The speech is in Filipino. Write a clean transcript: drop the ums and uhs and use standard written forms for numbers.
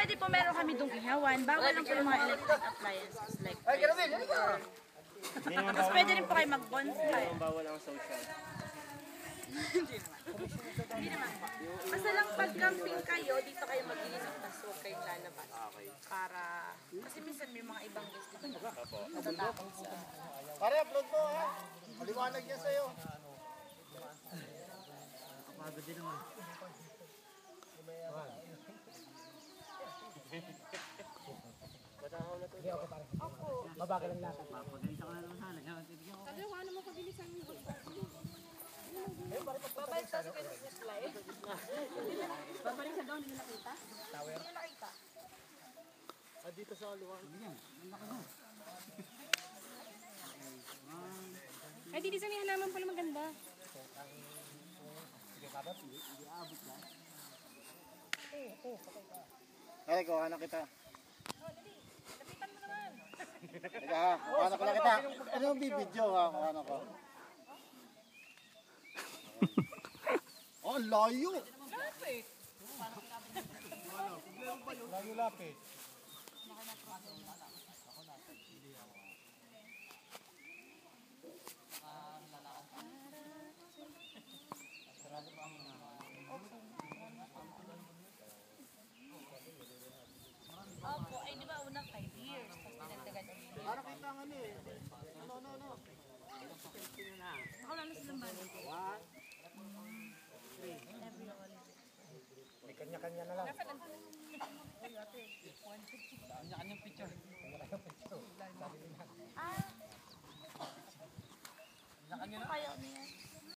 pwede po meron kami dong ihawan. Bawal lang po yung mga electric appliances like tapos pwede rin po kayo mag-bonfire. Bawal ang social. Hindi naman po. Basta lang pag-camping kayo, dito kayo mag-iinom tapos huwag kayong lalabas. Para, kasi minsan may mga ibang guest dito natatakot sa... Pare, upload mo ha. Maliwanag niya sa'yo. Kapagod din naman. Mabagal lang natin. Mapagalita ka na naman sana. Kagawa naman kabilisan mo. Babalik sa kayo sa slide. Babalik sa daw, hindi nakita? Tower? Hindi nakita. Dito sa luwang. Ay, dito sa niya naman pala maganda. Ay, gawa na kita. Teka ha, gawa na ko na kita. Ano yung bibidyo ha, gawa na ko. Oh, layo! Lapit. Layo lapit. Opo, ay di ba unang 5 years. Tapos pinagdagan ulit. Para kita nga ni. No. Nakulala silang balik. May kanya-kanya na lang. Kanya-kanyang picture. Ah. Kaya niya.